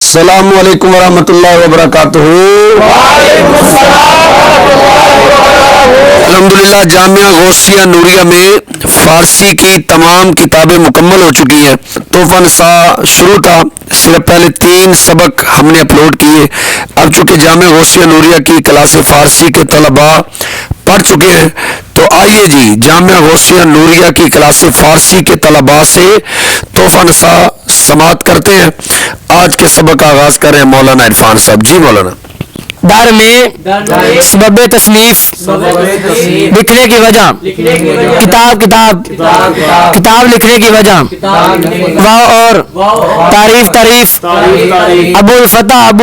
السلام علیکم ورحمۃ اللہ وبرکاتہ۔ الحمدللہ جامعہ غوثیہ نوریہ میں فارسی کی تمام کتابیں مکمل ہو چکی ہیں۔ تحفہ نساء شروع تھا، صرف پہلے 3 سبق ہم نے اپلوڈ کیے۔ اب چونکہ جامعہ غوثیہ نوریہ کی کلاس فارسی کے طلباء پڑھ چکے ہیں تو آئیے جی جامعہ غوثیہ نوریہ کی کلاس فارسی کے طلباء سے تحفہ نساء سماعت کرتے ہیں۔ آج کے سبق کا آغاز کریں مولانا عرفان صاحب۔ جی مولانا۔ دار میں سبب تصنیف لکھنے کی وجہ، کتاب لکھنے کی وجہ، واو اور تعریف ابو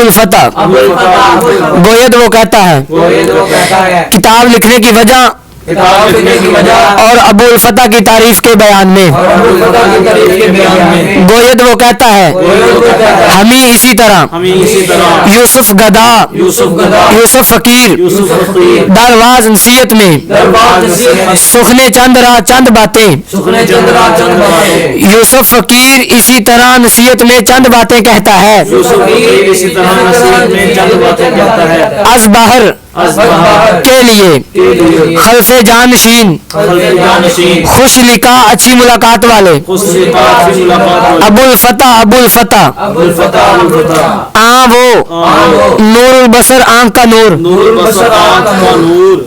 الفتح گوید وہ کہتا ہے کتاب لکھنے کی وجہ اور ابو الفتح کی تعریف کے بیان میں گوید وہ کہتا ہے ہمیں اسی طرح یوسف گدا یوسف فقیر درواز نصیحت میں سخنے چند راہ چند باتیں یوسف فقیر اسی طرح نصیحت میں چند باتیں کہتا ہے از باہر کے لیے خلف جانشین خوش لکھا اچھی ملاقات والے ابو الفتح وہ نور البصر آنکھ کا نور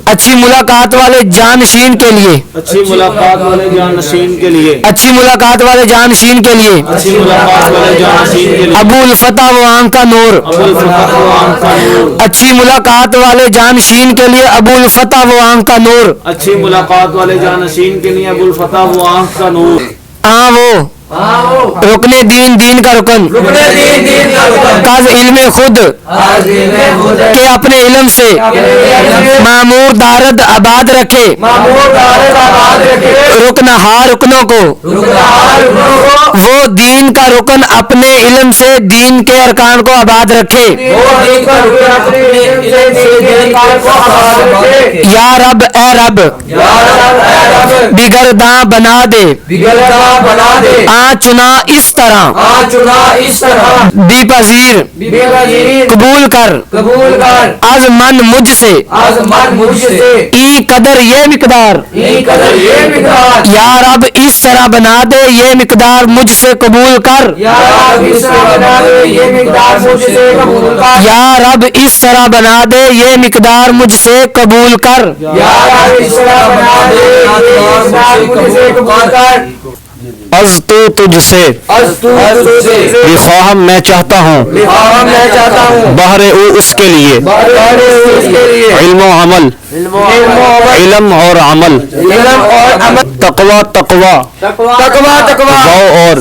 اچھی ملاقات والے جانشین کے لیے اچھی ملاقات والے جانشین کے لیے ابو الفتح وہ آنکھ کا نور اچھی ملاقات والے جانشین کے لیے ابو الفتح وہ آنکھ کا نور اچھی ملاقات والے جانشین کے لیے ابو الفتح وہ آنکھ کا نور وہ رکن دین کا رکن کاز علم خود کہ اپنے علم سے معمور دارد آباد رکھے رکنوں کو وہ دین کا رکن اپنے علم سے دین کے ارکان کو آباد رکھے یا رب اے رب بگرداں بنا دے چنا اس طرح بھی پذیر قبول کر از من مجھ سے ای قدر یہ مقدار یا رب اس طرح بنا دے یہ مقدار مجھ سے قبول کر یا رب اس طرح بنا دے یہ مقدار مجھ سے قبول کر از تو تجھ سے بخواہم میں چاہتا ہوں بہر او اس کے لیے علم و عمل علم اور عمل تقوی اور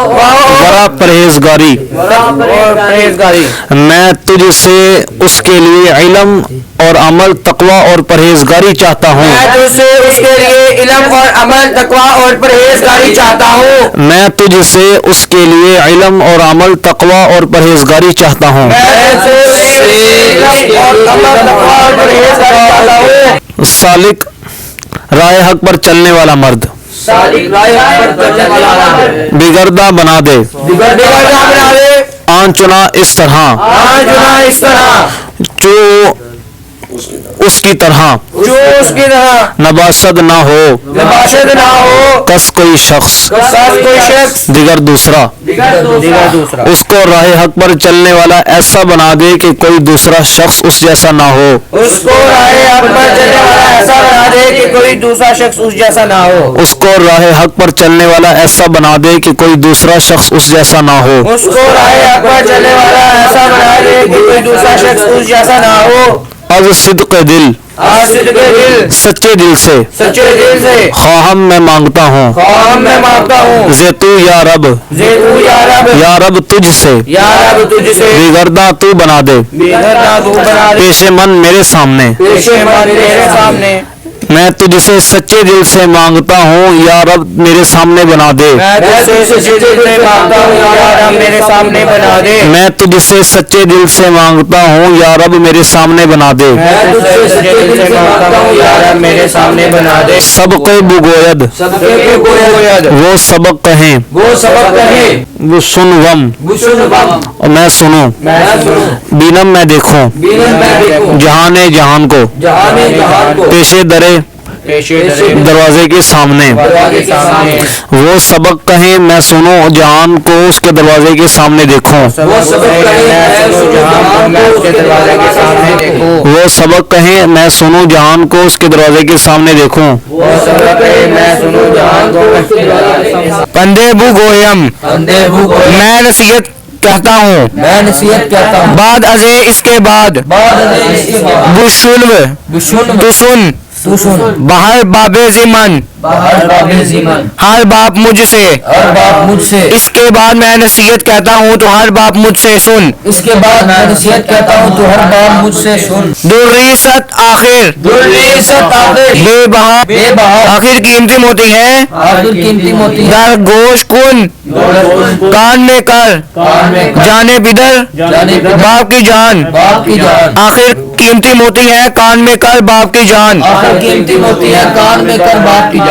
ورا پرہیزگاری میں تجھ سے اس کے لیے علم اور عمل تقوی اور پرہیزگاری چاہتا ہوں میں تجھ سے اس کے لیے علم اور عمل تقوی اور پرہیزگاری چاہتا ہوں سالک راہ حق پر چلنے والا مرد بگردہ بنا دے آن چنا اس طرح جو اس کی طرح نباشد نہ ہو کس کوئی شخص دیگر دوسرا اس کو راہ حق پر چلنے والا ایسا بنا دے کہ کوئی دوسرا شخص اس جیسا نہ ہو اس کو راہ حق پر چلنے والا ایسا بنا دے کہ کوئی دوسرا شخص اس جیسا نہ ہو اس کو راہ حق پر چلنے والا ایسا بنا دے کہ کوئی دوسرا شخص اس جیسا نہ ہو اس کو راہ حق پر چلنے والا ایسا بنا دے کہ کوئی دوسرا شخص اس جیسا نہ ہو از صدق دل سچے دل سے خواہم میں مانگتا ہوں زیتو یا رب تجھ سے بگردہ تو بنا دے پیش من میرے سامنے میں تجھ سے سچے دل سے مانگتا ہوں یا رب میرے سامنے بنا دے میں تجھ سے سچے دل سے مانگتا ہوں یا رب میرے سامنے بنا دے میں تجھ سے سچے دل سے مانگتا ہوں یا رب میرے سامنے بنا دے میں تجھ سے سچے دل سے مانگتا ہوں یا رب میرے سامنے بنا دے سب کو بگوید سب کے گوید وہ سبق کہیں وہ سبق کہے وہ سن وم گسن بم اور میں سنوں میں سنوں بینم میں دیکھوں بینم میں دیکھوں جہان جہان کو جہان جہان کو پیشے درے دروازے کے سامنے دروازے کے سامنے وہ سبق کہیں میں سنوں جہان کو اس کے دروازے کے سامنے دیکھوں وہ سبق کہے میں سنوں جہان کو اس کے دروازے کے سامنے دیکھوں وہ سبق کہیں میں سنوں جہان کو اس کے دروازے کے سامنے دیکھوں وہ سبق کہے میں سنوں جہان کو اس کے دروازے کے سامنے پندے بو گویم اندھے بھو کو میں نصیحت کہتا ہوں میں نصیحت کرتا ہوں بعد ازے اس کے بعد بعد ازیں اس کے بعد بشلو بسن تو سن تو سن باہر باب زمن باہر باب زیمن ہر باپ مجھ سے ہر باپ مجھ سے اس کے بعد میں نصیحت کہتا ہوں تو ہر باپ مجھ سے سن اس کے بعد میں نصیحت کہتا ہوں تو ہر باپ مجھ سے سن دریست آخر دریست آخر بے بہا بے بہا آخر قیمتی موتی ہے آخر قیمتی موتی ہے در گوش کن کان میں کر کان میں کر جانے بدر جانے بدر باپ کی جان باپ کی جان آخر قیمتی موتی ہے کان میں کر باپ کی جان آخر قیمتی موتی ہے کان میں کر باپ کی جان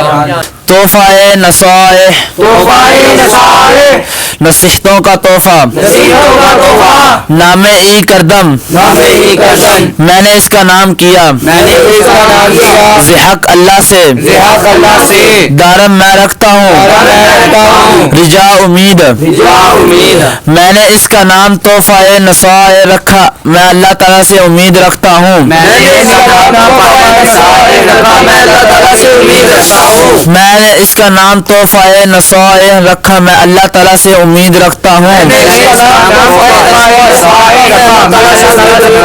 تحفہ نصائح تحفہ نصائح نصیحتوں کا تحفہ نصیحتوں کا تحفہ نام ای کردم نام ہی کرسن میں نے اس کا نام کیا میں نے اس کا نام کیا ذحق اللہ سے ذہاب اللہ سے دارم میں رکھتا ہوں میں رہتا ہوں رجا امید رجا امید میں نے اس کا نام تحفہ نصائح رکھا میں اللہ تعالیٰ سے امید رکھتا ہوں میں نے اس کا نام تحفہ نصائح رکھا میں اللہ تعالیٰ سے امید رکھتا ہوں میں نے اس کا نام تحفہ نصائح رکھا میں اللہ تعالیٰ سے امید رکھتا ہوں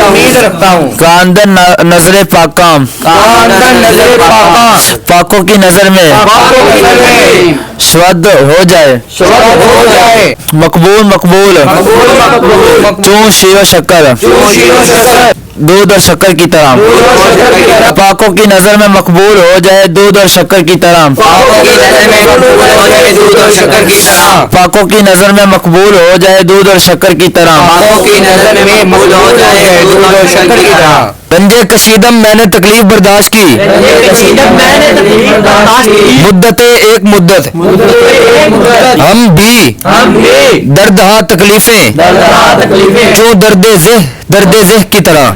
امید رکھتا ہوں کاندن نظر پاکام نظر پاکوں کی نظر میں شود ہو جائے ہو جائے مقبول مقبول چون شیر و شکر دودھ اور شکر کی طرح پاکوں کی نظر میں مقبول ہو جائے دودھ اور شکر کی طرح پاکوں کی نظر میں مقبول ہو جائے دودھ اور شکر کی طرح رنجے کشیدم میں نے تکلیف برداشت کی مدت ایک مدت ہم بھی درد ہاں تکلیفیں جو درد ذہ کی طرح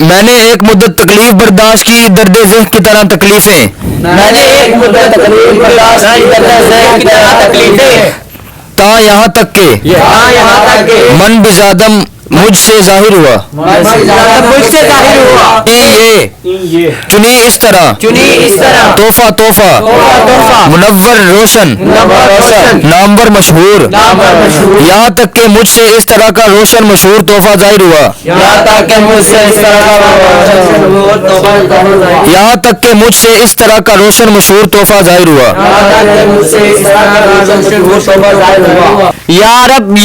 میں نے ایک مدت تکلیف برداشت کی درد ذہ کی طرح تکلیفیں تا یہاں تک کہ من بزادم مجھ سے ظاہر ہوا یہ چنی اس طرح تحفہ منور روشن نامور مشہور یہاں تک کہ مجھ سے اس طرح کا روشن مشہور تحفہ ظاہر ہوا یہاں تک کہ مجھ سے اس طرح کا روشن مشہور تحفہ ظاہر ہوا یا رب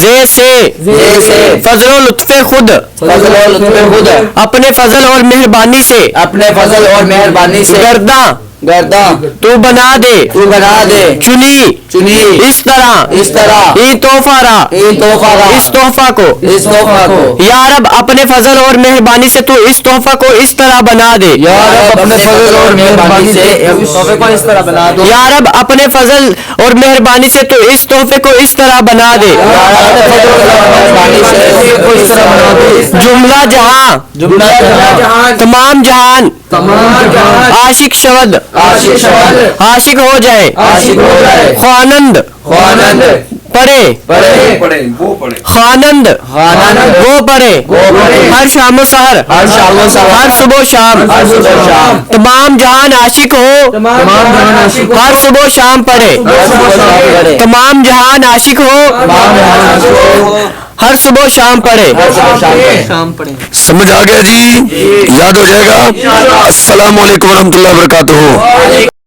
زے سے فضل و لطف خود اپنے فضل اور مہربانی سے گرداں تو بنا دے چنی اس طرح ای تحفہ اس تحفہ کو یا رب اپنے فضل اور مہربانی سے تو اس تحفہ کو اس طرح بنا دے یا رب اپنے فضل اور مہربانی سے تو اس تحفے کو اس طرح بنا دے جملہ جہاں تمام جہان عاشق شود عاشق ہو جائے خوانند پڑھے خوانند وہ پڑھے ہر شام و سحر ہر صبح و شام تمام جہان عاشق ہو ہر صبح و شام پڑھے تمام جہان عاشق ہو ہر صبح و شام پڑھے سمجھ آ گیا جی، یاد ہو جائے گا۔ السلام علیکم ورحمۃ اللہ وبرکاتہ۔